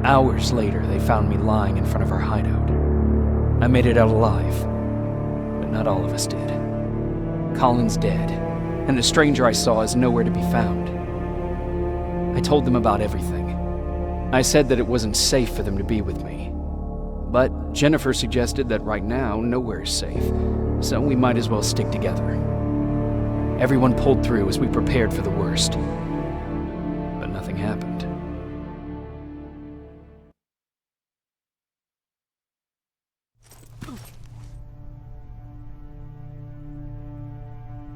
Hours later, they found me lying in front of our hideout. I made it out alive, but not all of us did. Colin's dead, and the stranger I saw is nowhere to be found. I told them about everything. I said that it wasn't safe for them to be with me. But Jennifer suggested that right now, nowhere is safe, so we might as well stick together. Everyone pulled through as we prepared for the worst. But nothing happened.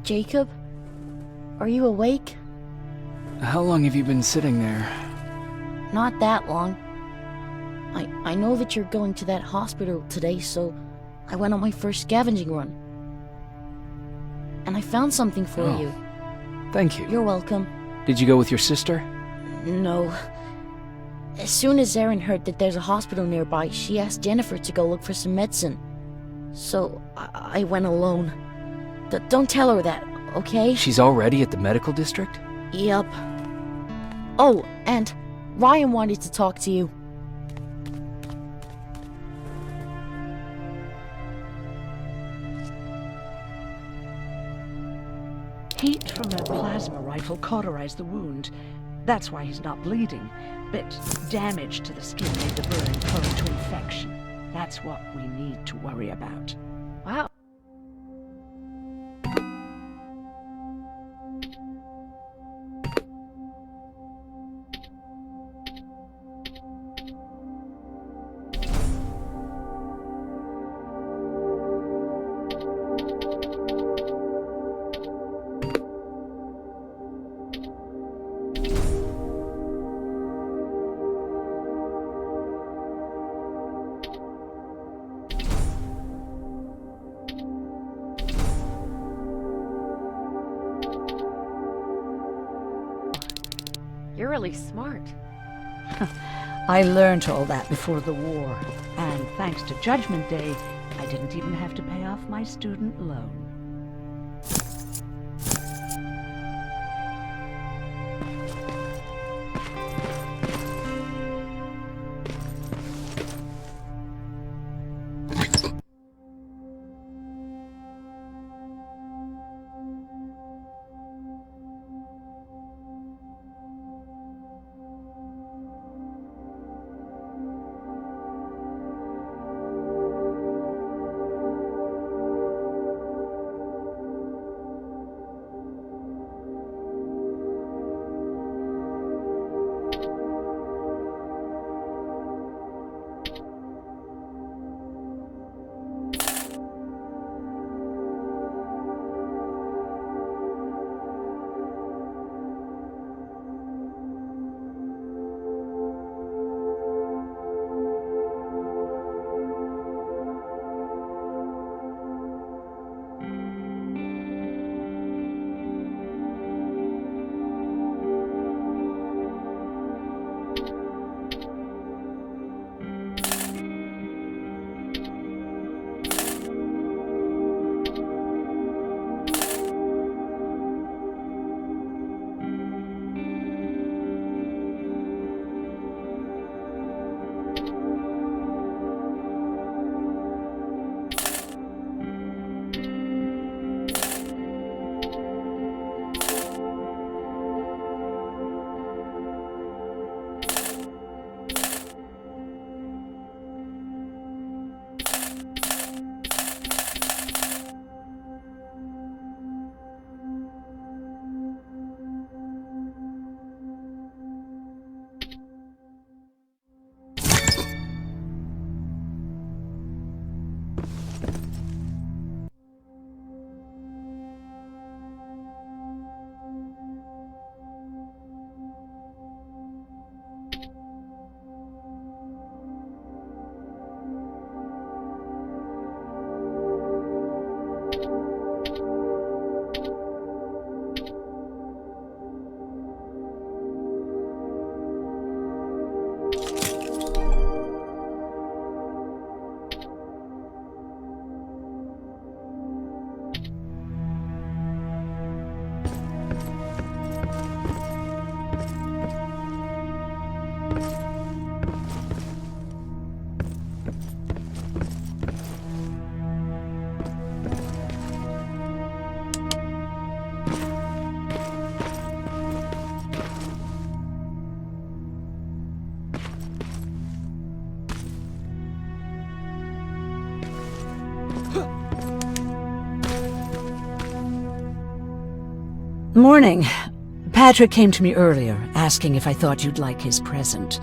Jacob? Are you awake? How long have you been sitting there? Not that long. I know that you're going to that hospital today, so I went on my first scavenging run. And I found something for you. Thank you. You're welcome. Did you go with your sister? No. As soon as Erin heard that there's a hospital nearby, she asked Jennifer to go look for some medicine. So I went alone. Don't tell her that, okay? She's already at the medical district? Yep. Oh, and Ryan wanted to talk to you. Heat from a plasma rifle cauterized the wound. That's why he's not bleeding. But damage to the skin made the burn prone to infection. That's what we need to worry about. Wow. You're really smart. I learned all that before the war. And thanks to Judgment Day, I didn't even have to pay off my student loan. Morning. Patrick came to me earlier, asking if I thought you'd like his present.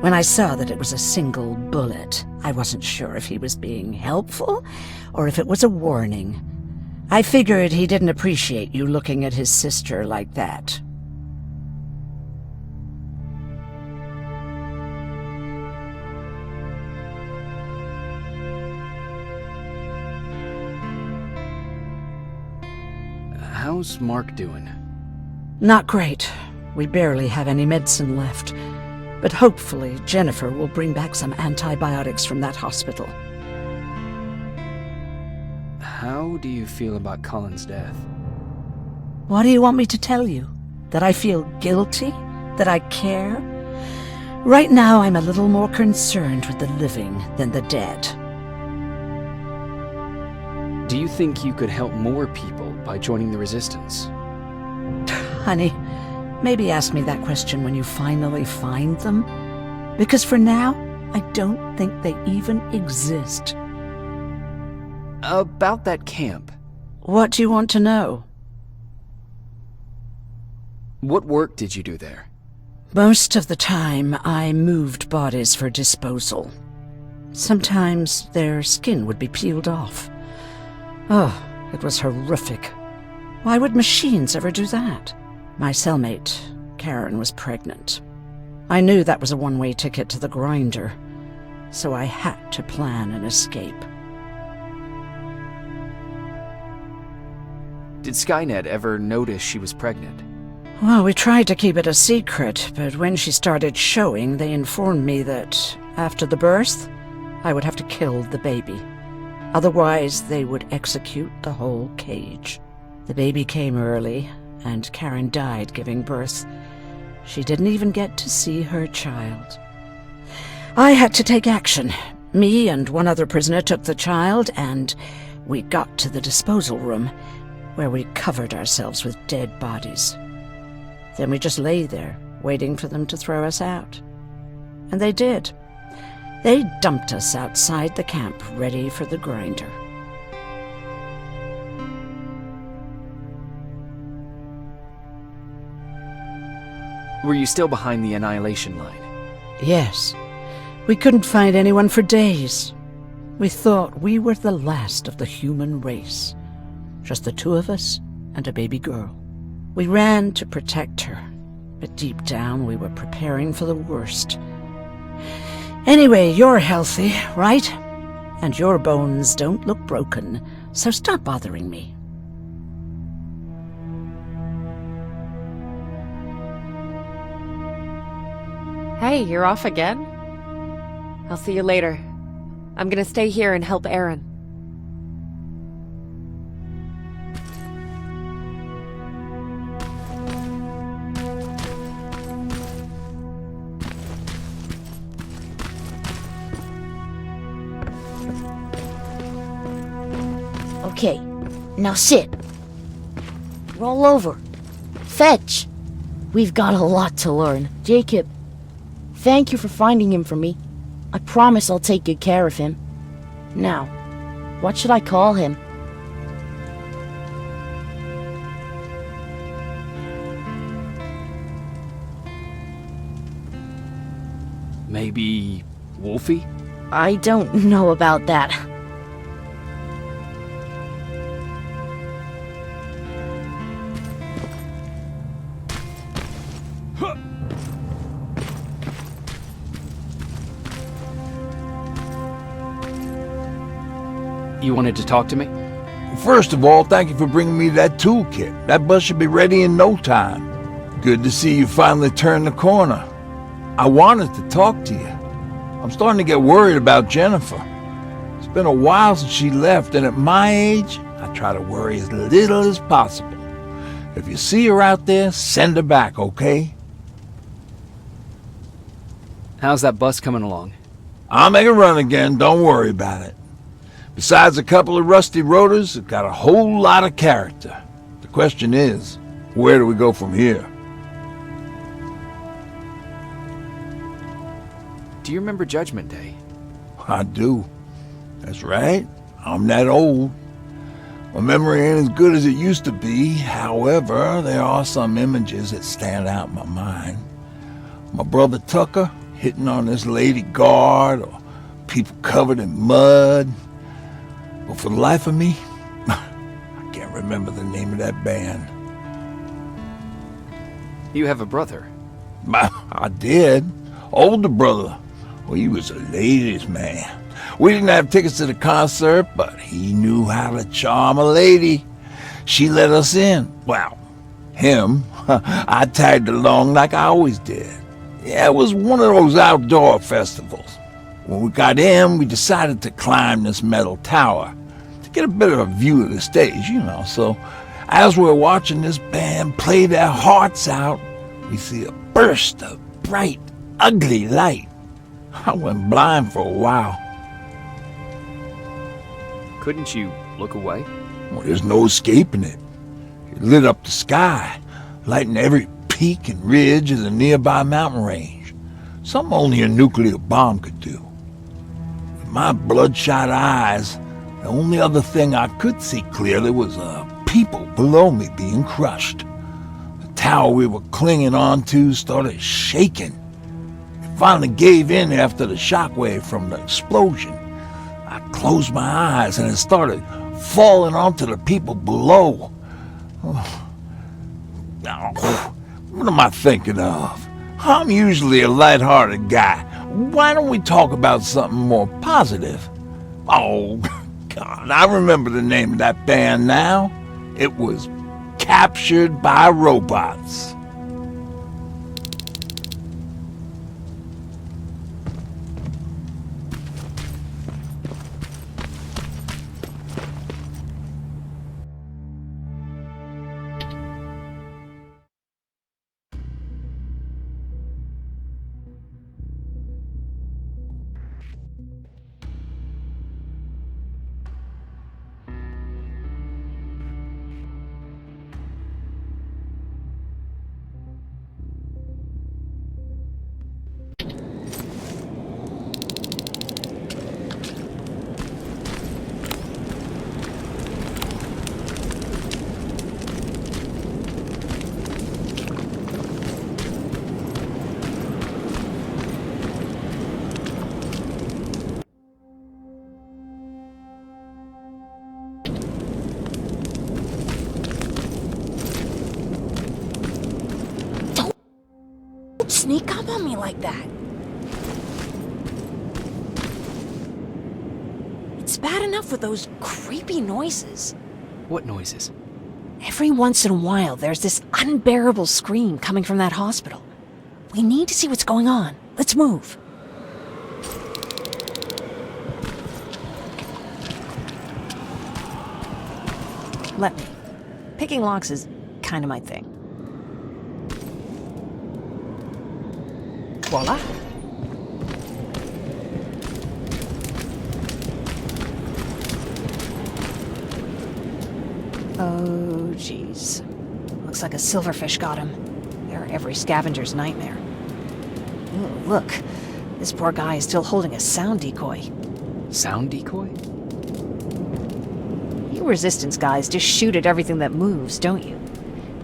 When I saw that it was a single bullet, I wasn't sure if he was being helpful or if it was a warning. I figured he didn't appreciate you looking at his sister like that. How's Mark doing? Not great. We barely have any medicine left. But hopefully Jennifer will bring back some antibiotics from that hospital. How do you feel about Colin's death? What do you want me to tell you? That I feel guilty? That I care? Right now I'm a little more concerned with the living than the dead. Do you think you could help more people by joining the Resistance? Honey, maybe ask me that question when you finally find them. Because for now, I don't think they even exist. About that camp. What do you want to know? What work did you do there? Most of the time, I moved bodies for disposal. Sometimes their skin would be peeled off. Oh, it was horrific. Why would machines ever do that? My cellmate, Karen, was pregnant. I knew that was a one-way ticket to the grinder, so I had to plan an escape. Did Skynet ever notice she was pregnant? Well, we tried to keep it a secret, but when she started showing, they informed me that after the birth, I would have to kill the baby. Otherwise, they would execute the whole cage. The baby came early, and Karen died giving birth. She didn't even get to see her child. I had to take action. Me and one other prisoner took the child, and we got to the disposal room, where we covered ourselves with dead bodies. Then we just lay there, waiting for them to throw us out. And they did. They dumped us outside the camp, ready for the grinder. Were you still behind the annihilation line? Yes. We couldn't find anyone for days. We thought we were the last of the human race. Just the two of us and a baby girl. We ran to protect her, but deep down we were preparing for the worst. Anyway, you're healthy, right? And your bones don't look broken, so stop bothering me. Hey, you're off again? I'll see you later. I'm gonna stay here and help Aaron. Okay, now sit. Roll over. Fetch. We've got a lot to learn. Jacob, thank you for finding him for me. I promise I'll take good care of him. Now, what should I call him? Maybe Wolfie? I don't know about that. You wanted to talk to me? First of all, thank you for bringing me that toolkit. That bus should be ready in no time. Good to see you finally turn the corner. I wanted to talk to you. I'm starting to get worried about Jennifer. It's been a while since she left, and at my age, I try to worry as little as possible. If you see her out there, send her back, okay? How's that bus coming along? I'll make a run again, don't worry about it. Besides a couple of rusty rotors, it's got a whole lot of character. The question is, where do we go from here? Do you remember Judgment Day? I do. That's right. I'm that old. My memory ain't as good as it used to be. However, there are some images that stand out in my mind. My brother Tucker hitting on this lady guard, or people covered in mud. But for the life of me, I can't remember the name of that band. You have a brother. I did. Older brother. Well, he was a ladies' man. We didn't have tickets to the concert, but he knew how to charm a lady. She let us in. Well, him. I tagged along like I always did. Yeah, it was one of those outdoor festivals. When we got in, we decided to climb this metal tower to get a better view of the stage, So, as we're watching this band play their hearts out, we see a burst of bright, ugly light. I went blind for a while. Couldn't you look away? Well, there's no escaping it. It lit up the sky, lighting every peak and ridge of the nearby mountain range. Something only a nuclear bomb could do. With my bloodshot eyes, the only other thing I could see clearly was people below me being crushed. The tower we were clinging onto started shaking. It finally gave in after the shockwave from the explosion. I closed my eyes and it started falling onto the people below. What am I thinking of? I'm usually a lighthearted guy. Why don't we talk about something more positive? Oh, God, I remember the name of that band now. It was Captured by Robots. Don't sneak up on me like that. It's bad enough with those creepy noises. What noises? Every once in a while, there's this unbearable scream coming from that hospital. We need to see what's going on. Let's move. Let me. Picking locks is kind of my thing. Voila. Oh, jeez. Looks like a silverfish got him. They're every scavenger's nightmare. Ooh, look. This poor guy is still holding a sound decoy. Sound decoy? You resistance guys just shoot at everything that moves, don't you?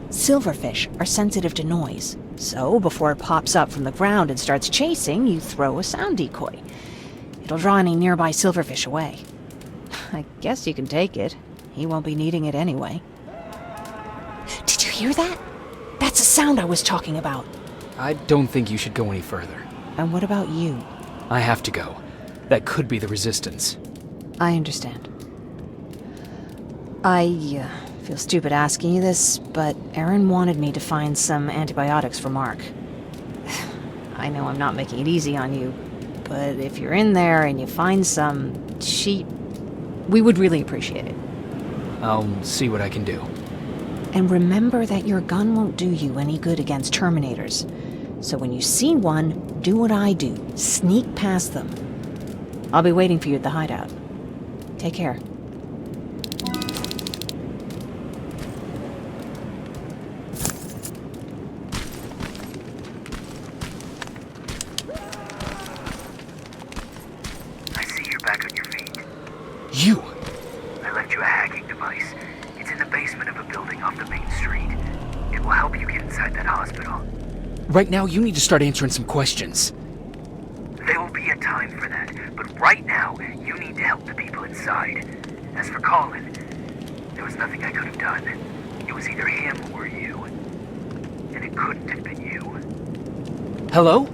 Silverfish are sensitive to noise. So, before it pops up from the ground and starts chasing, you throw a sound decoy. It'll draw any nearby silverfish away. I guess you can take it. He won't be needing it anyway. Did you hear that? That's the sound I was talking about. I don't think you should go any further. And what about you? I have to go. That could be the resistance. I understand. I feel stupid asking you this, but Aaron wanted me to find some antibiotics for Mark. I know I'm not making it easy on you, but if you're in there and you find some, we would really appreciate it. I'll see what I can do. And remember that your gun won't do you any good against Terminators. So when you see one, do what I do. Sneak past them. I'll be waiting for you at the hideout. Take care. I see you're back on your feet. You! I left you a hacking device. that hospital. Right now, you need to start answering some questions. There will be a time for that, but right now, you need to help the people inside. As for Colin, there was nothing I could have done. It was either him or you. And it couldn't have been you. Hello?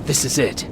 This is it.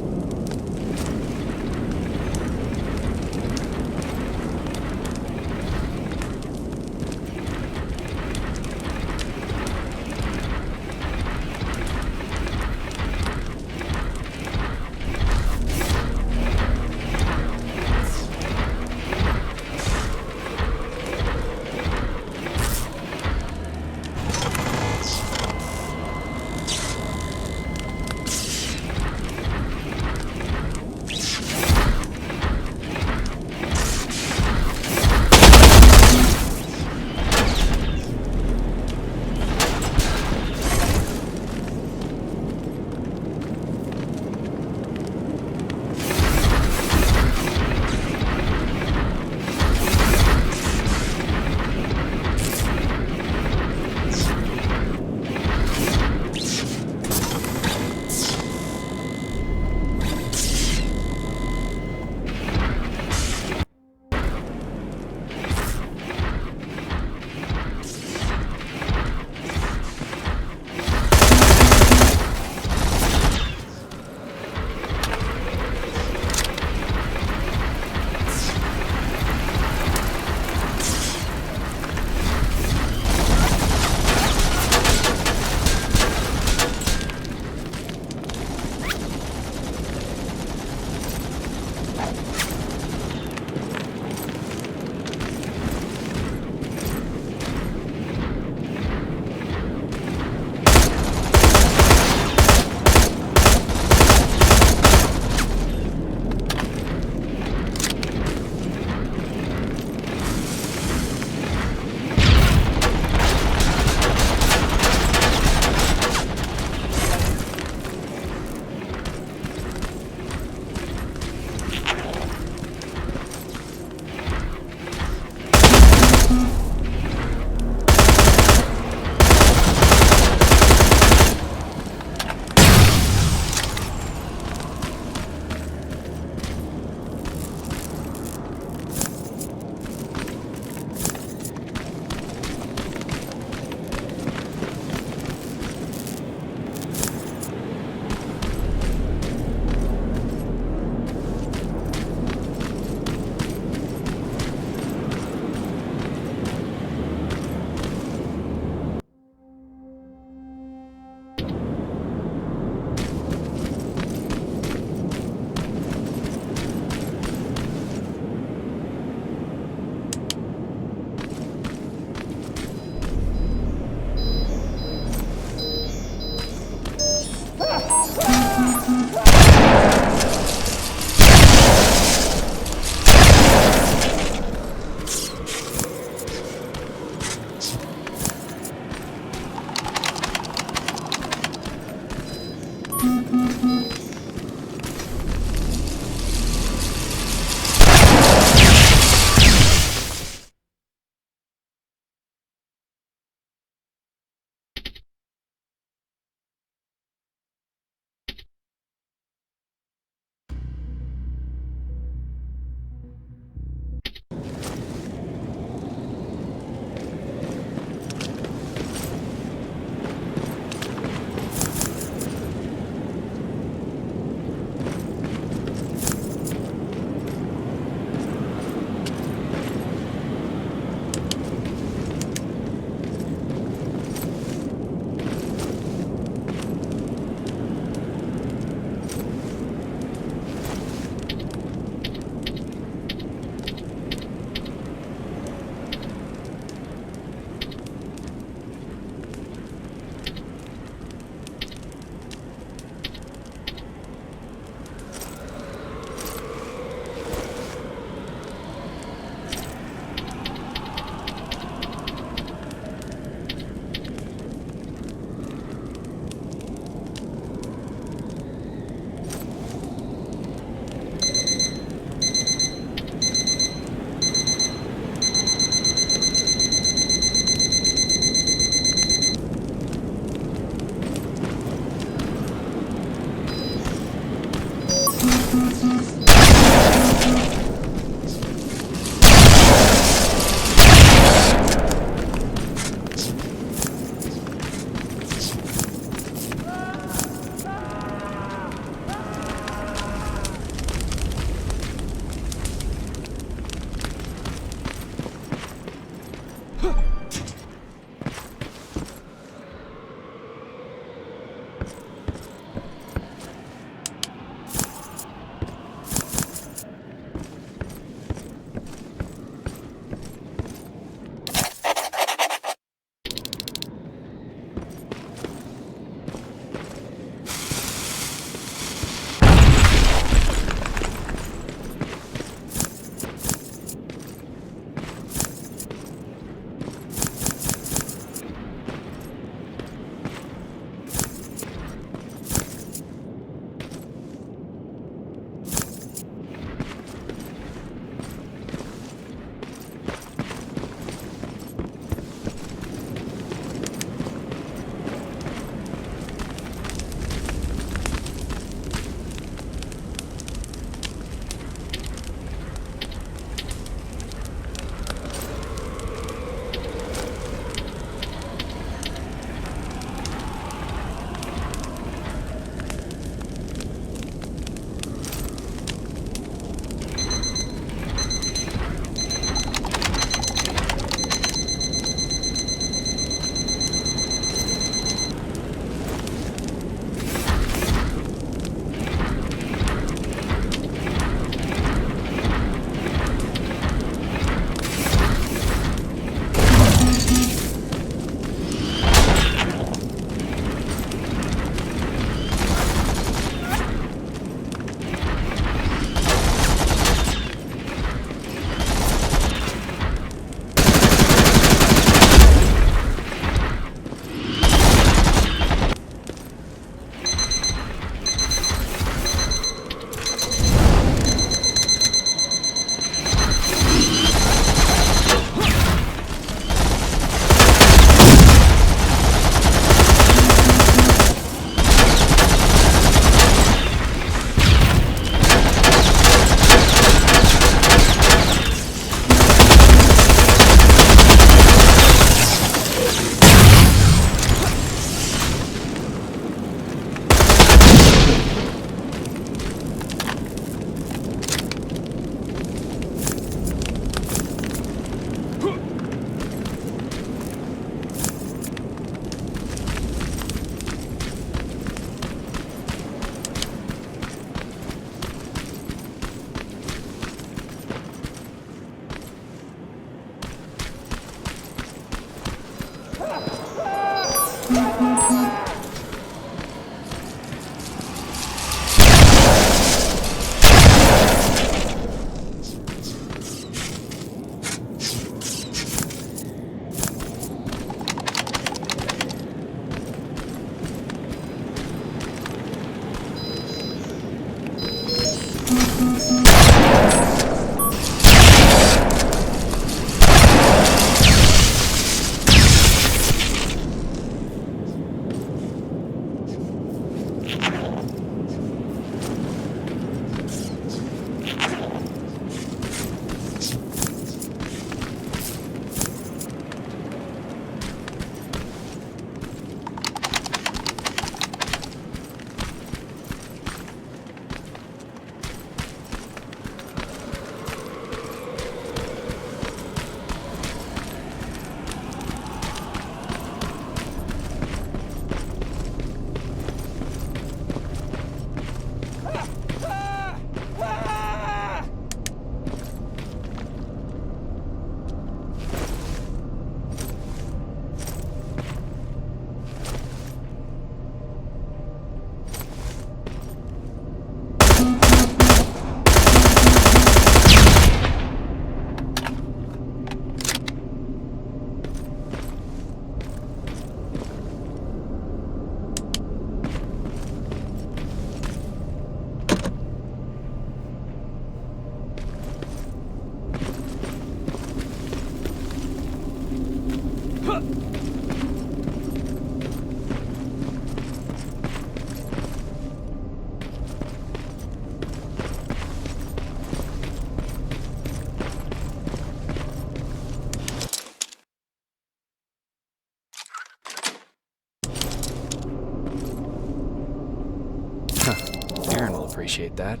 appreciate that.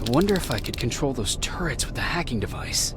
I wonder if I could control those turrets with the hacking device.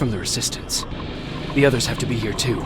from the Resistance. The others have to be here too.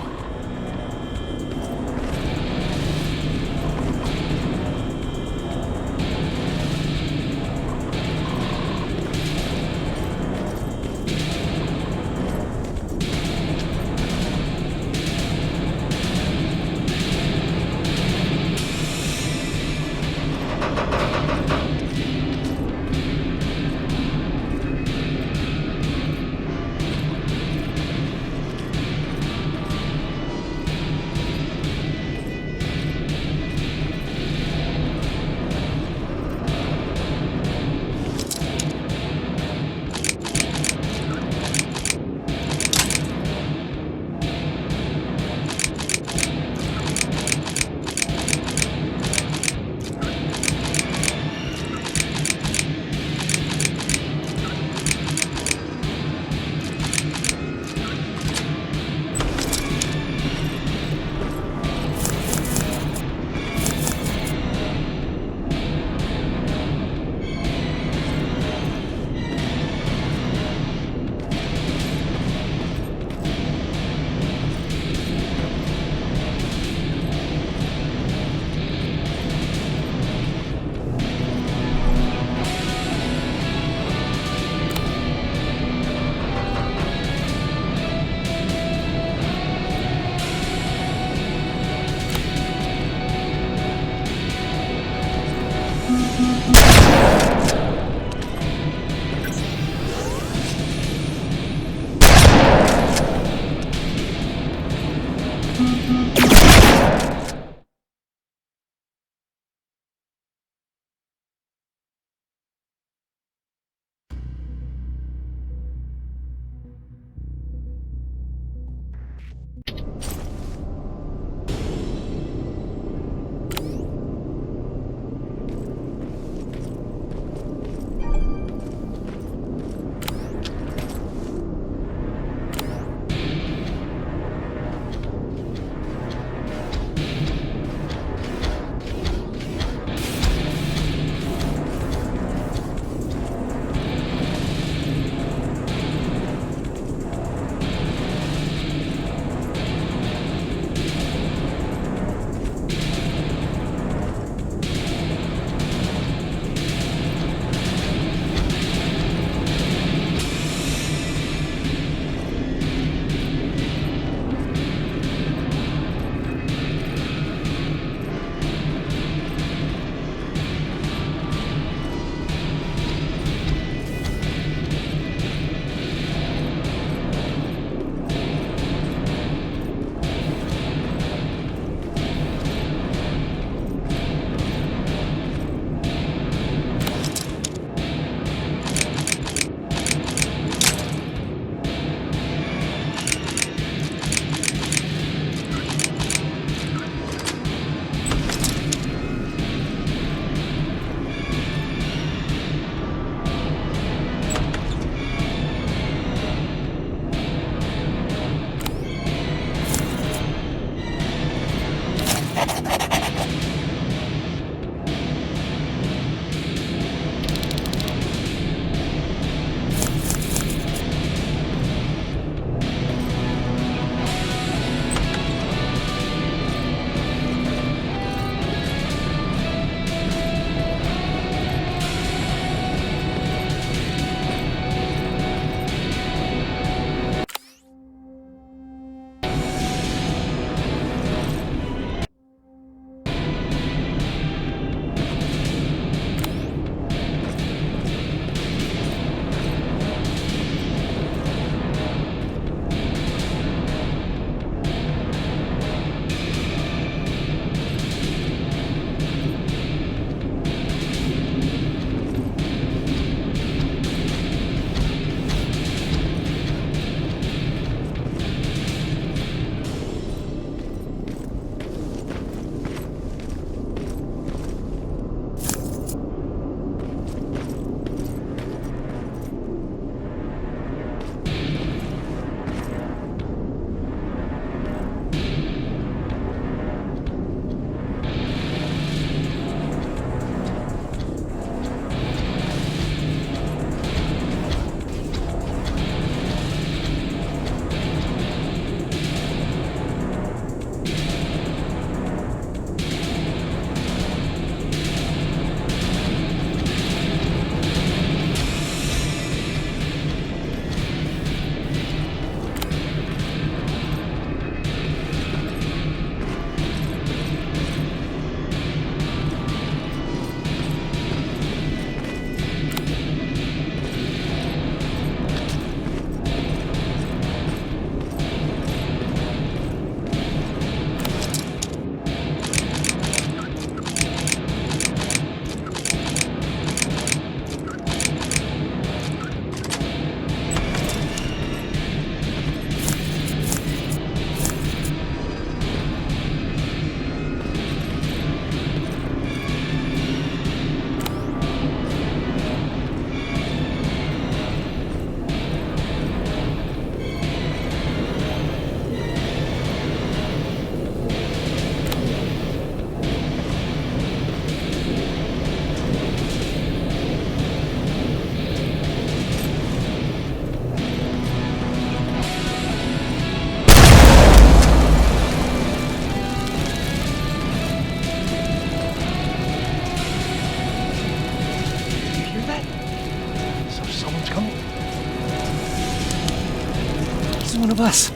of us.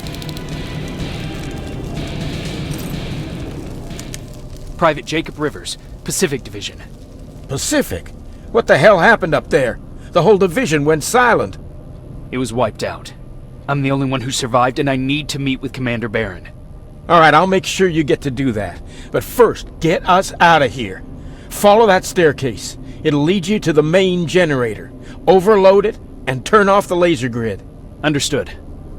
Private Jacob Rivers, Pacific Division. Pacific? What the hell happened up there? The whole division went silent. It was wiped out. I'm the only one who survived, and I need to meet with Commander Barron. All right, I'll make sure you get to do that. But first, get us out of here. Follow that staircase. It'll lead you to the main generator. Overload it and turn off the laser grid. Understood.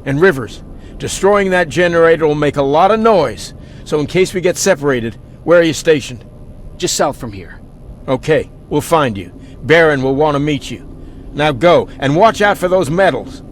And Rivers, destroying that generator will make a lot of noise. So in case we get separated, where are you stationed? Just south from here. Okay, we'll find you. Barron will want to meet you. Now go, and watch out for those medals.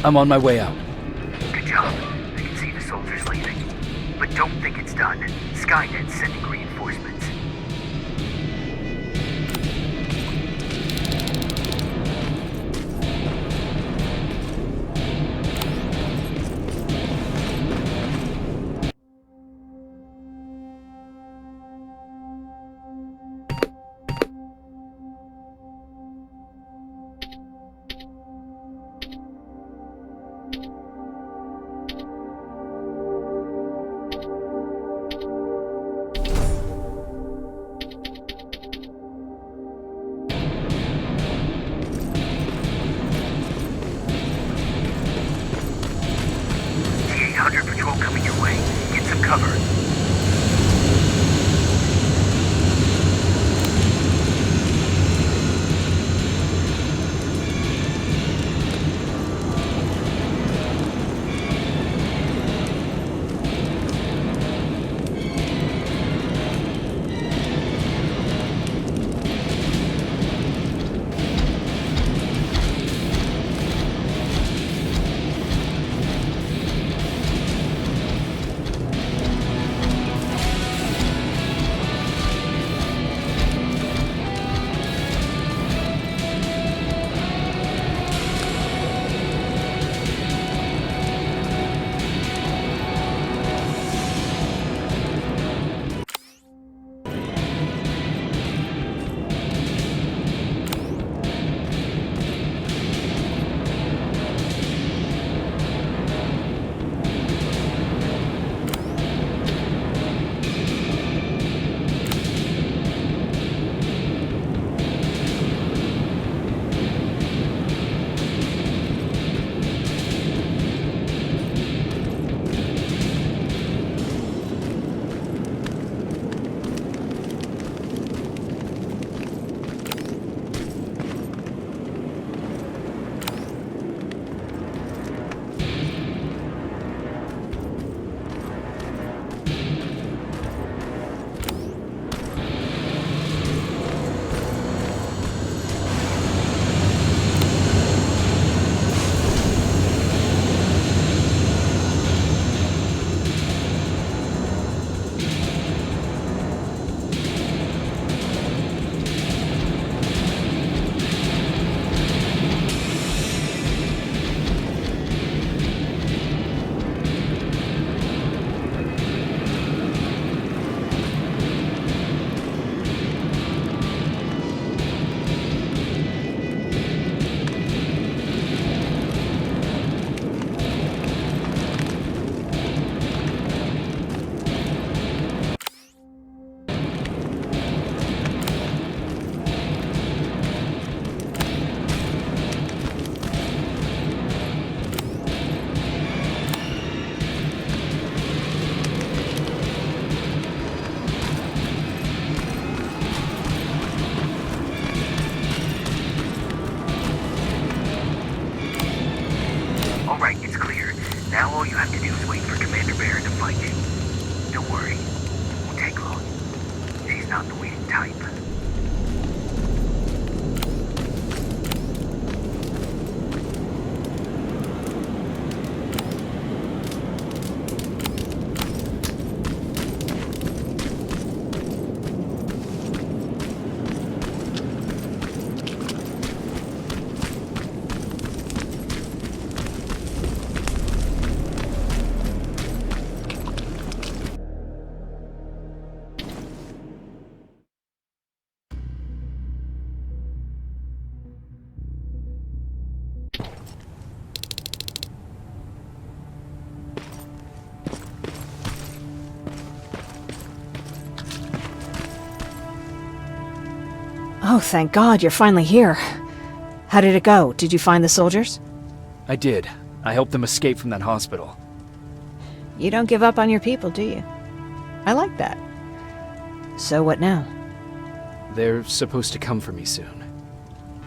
I'm on my way out. Good job. I can see the soldiers leaving. But don't think it's done. Skynet's sending reinforcements. T-800 patrol coming your way. Get some cover. Now all you have to do is wait for Commander Baron to find you. Don't worry. Won't take long. She's not the waiting type. Oh, thank God, you're finally here. How did it go? Did you find the soldiers? I did. I helped them escape from that hospital. You don't give up on your people, do you? I like that. So what now? They're supposed to come for me soon.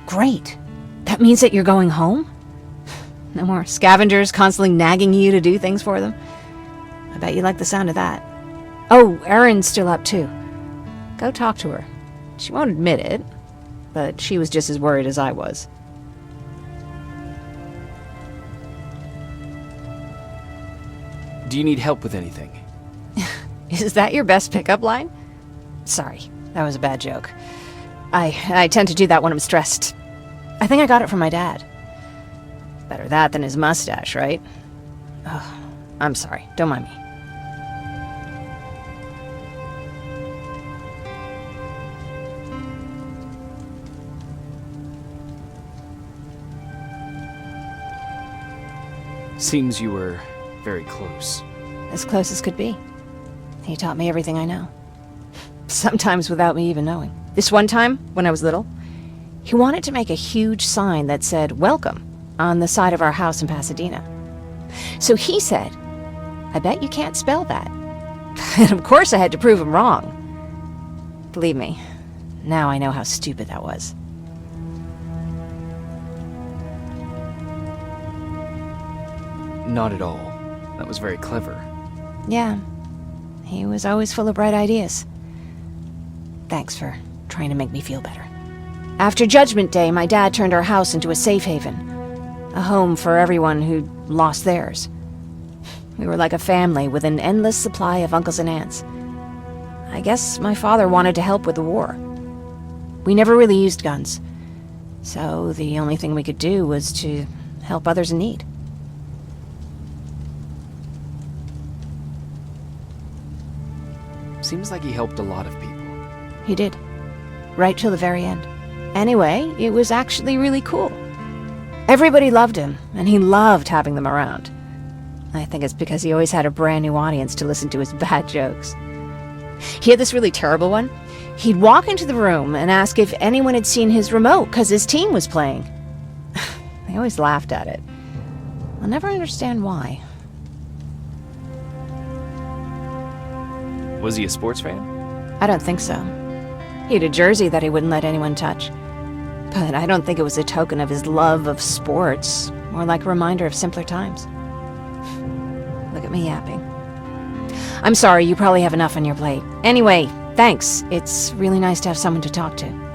Great. That means that you're going home? No more scavengers constantly nagging you to do things for them? I bet you like the sound of that. Oh, Erin's still up too. Go talk to her. She won't admit it, but she was just as worried as I was. Do you need help with anything? Is that your best pickup line? Sorry, that was a bad joke. I tend to do that when I'm stressed. I think I got it from my dad. Better that than his mustache, right? Oh, I'm sorry. Don't mind me. Seems you were very close. As close as could be. He taught me everything I know. Sometimes without me even knowing. This one time, when I was little, he wanted to make a huge sign that said, "Welcome," on the side of our house in Pasadena. So he said, "I bet you can't spell that." And of course I had to prove him wrong. Believe me, now I know how stupid that was. Not at all. That was very clever. Yeah, he was always full of bright ideas. Thanks for trying to make me feel better. After Judgment Day, my dad turned our house into a safe haven. A home for everyone who'd lost theirs. We were like a family with an endless supply of uncles and aunts. I guess my father wanted to help with the war. We never really used guns, so the only thing we could do was to help others in need. Seems like he helped a lot of people. He did. Right till the very end. Anyway, it was actually really cool. Everybody loved him, and he loved having them around. I think it's because he always had a brand new audience to listen to his bad jokes. He had this really terrible one. He'd walk into the room and ask if anyone had seen his remote because his team was playing. They always laughed at it. I'll never understand why. Was he a sports fan? I don't think so. He had a jersey that he wouldn't let anyone touch. But I don't think it was a token of his love of sports, more like a reminder of simpler times. Look at me yapping. I'm sorry, you probably have enough on your plate. Anyway, thanks. It's really nice to have someone to talk to.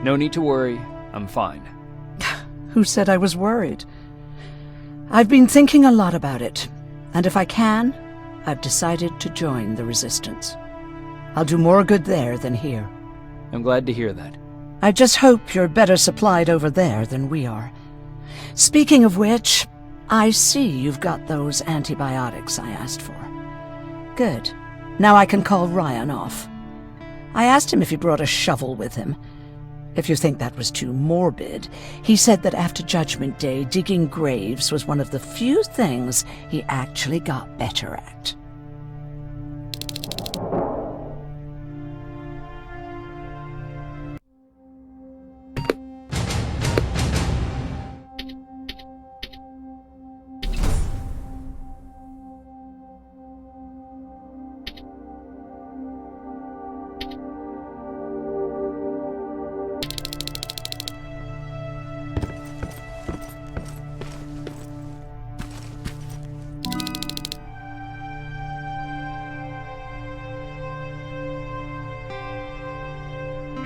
No need to worry. I'm fine. Who said I was worried? I've been thinking a lot about it, and if I can, I've decided to join the Resistance. I'll do more good there than here. I'm glad to hear that. I just hope you're better supplied over there than we are. Speaking of which, I see you've got those antibiotics I asked for. Good. Now I can call Ryan off. I asked him if he brought a shovel with him. If you think that was too morbid, he said that after Judgment Day, digging graves was one of the few things he actually got better at.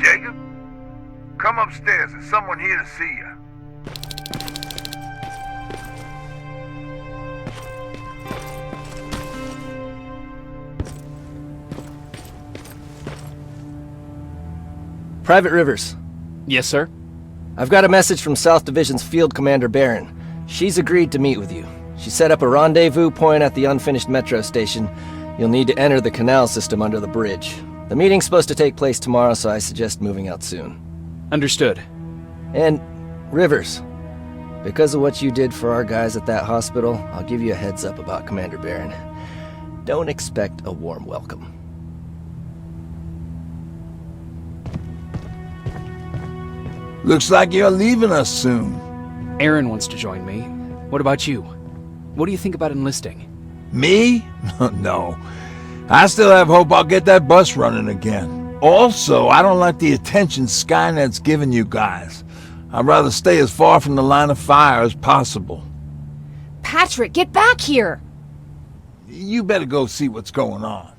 Jacob? Come upstairs. There's someone here to see you. Private Rivers. Yes, sir? I've got a message from South Division's Field Commander Barron. She's agreed to meet with you. She set up a rendezvous point at the unfinished metro station. You'll need to enter the canal system under the bridge. The meeting's supposed to take place tomorrow, so I suggest moving out soon. Understood. And, Rivers, because of what you did for our guys at that hospital, I'll give you a heads up about Commander Barron. Don't expect a warm welcome. Looks like you're leaving us soon. Aaron wants to join me. What about you? What do you think about enlisting? Me? No. I still have hope I'll get that bus running again. Also, I don't like the attention Skynet's giving you guys. I'd rather stay as far from the line of fire as possible. Patrick, get back here! You better go see what's going on.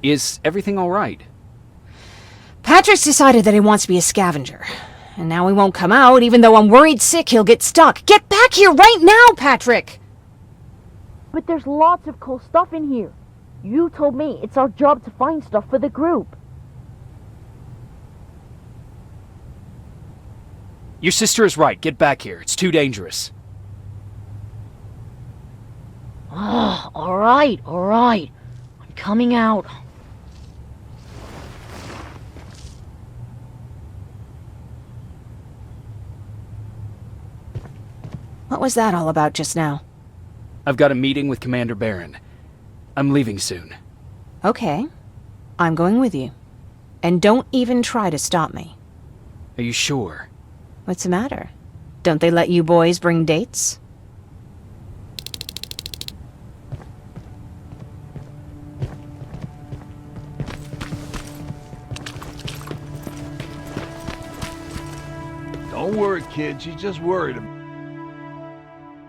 Is everything all right? Patrick's decided that he wants to be a scavenger. And now he won't come out, even though I'm worried sick he'll get stuck. Get back here right now, Patrick! But there's lots of cool stuff in here. You told me it's our job to find stuff for the group. Your sister is right. Get back here. It's too dangerous. Alright. I'm coming out. What was that all about just now? I've got a meeting with Commander Barron. I'm leaving soon. Okay. I'm going with you. And don't even try to stop me. Are you sure? What's the matter? Don't they let you boys bring dates? Don't worry, kid. She's just worried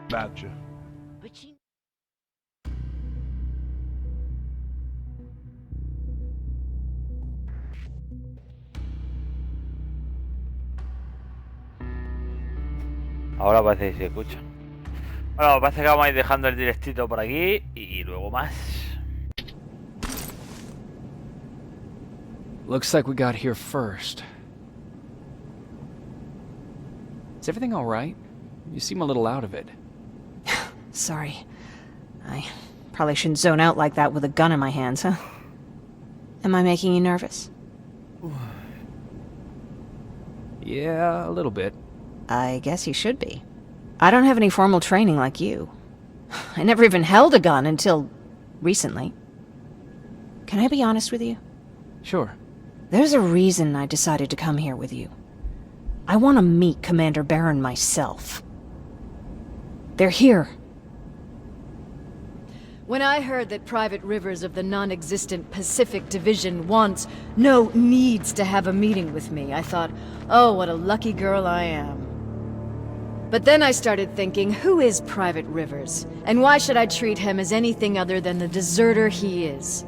about you. But she... Ahora parece que se escucha. Bueno, parece que vamos a ir dejando el directito por aquí y luego más. Looks like we got here first. Is everything all right? You seem a little out of it. Sorry. I probably shouldn't zone out like that with a gun in my hands, huh? Am I making you nervous? Yeah, a little bit. I guess you should be. I don't have any formal training like you. I never even held a gun until recently. Can I be honest with you? Sure. There's a reason I decided to come here with you. I want to meet Commander Barron myself. They're here. When I heard that Private Rivers of the non-existent Pacific Division needs to have a meeting with me, I thought, oh, what a lucky girl I am. But then I started thinking, who is Private Rivers? And why should I treat him as anything other than the deserter he is?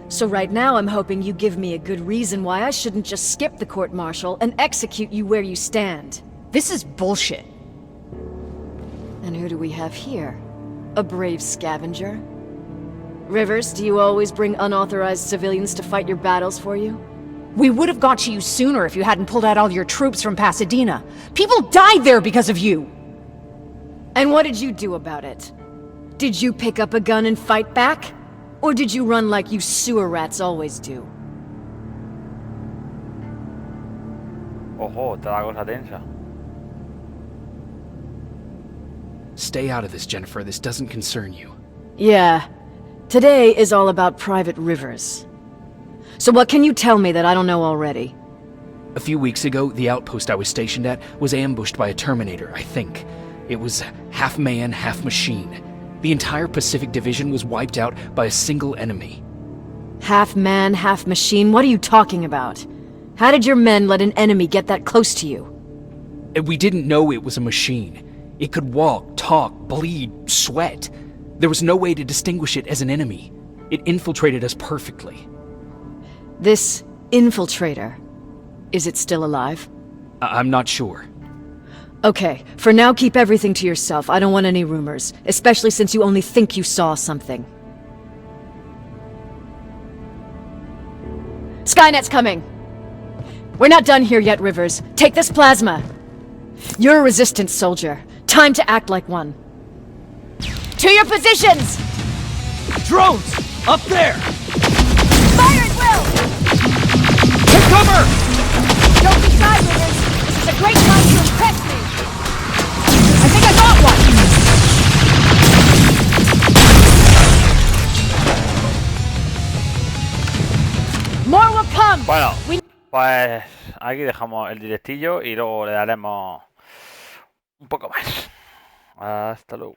So right now I'm hoping you give me a good reason why I shouldn't just skip the court-martial and execute you where you stand. This is bullshit. And who do we have here? A brave scavenger? Rivers, do you always bring unauthorized civilians to fight your battles for you? We would have got to you sooner if you hadn't pulled out all your troops from Pasadena. People died there because of you! And what did you do about it? Did you pick up a gun and fight back? Or did you run like you sewer rats always do? Ojo, está la cosa tensa. Stay out of this, Jennifer. This doesn't concern you. Yeah. Today is all about Private Rivers. So what can you tell me that I don't know already? A few weeks ago, the outpost I was stationed at was ambushed by a Terminator, I think. It was half man, half machine. The entire Pacific Division was wiped out by a single enemy. Half man, half machine? What are you talking about? How did your men let an enemy get that close to you? We didn't know it was a machine. It could walk, talk, bleed, sweat. There was no way to distinguish it as an enemy. It infiltrated us perfectly. This infiltrator, is it still alive? I'm not sure. Okay, for now keep everything to yourself. I don't want any rumors, especially since you only think you saw something. Skynet's coming! We're not done here yet, Rivers. Take this plasma. You're a resistance soldier. Time to act like one. To your positions! Drones! Up there! Fire at will! Take cover! Don't be shy, Rivers. This is a great time to impress me. I think I got one. More will come. Bueno, pues aquí dejamos el directillo y luego le daremos un poco más. Hasta luego.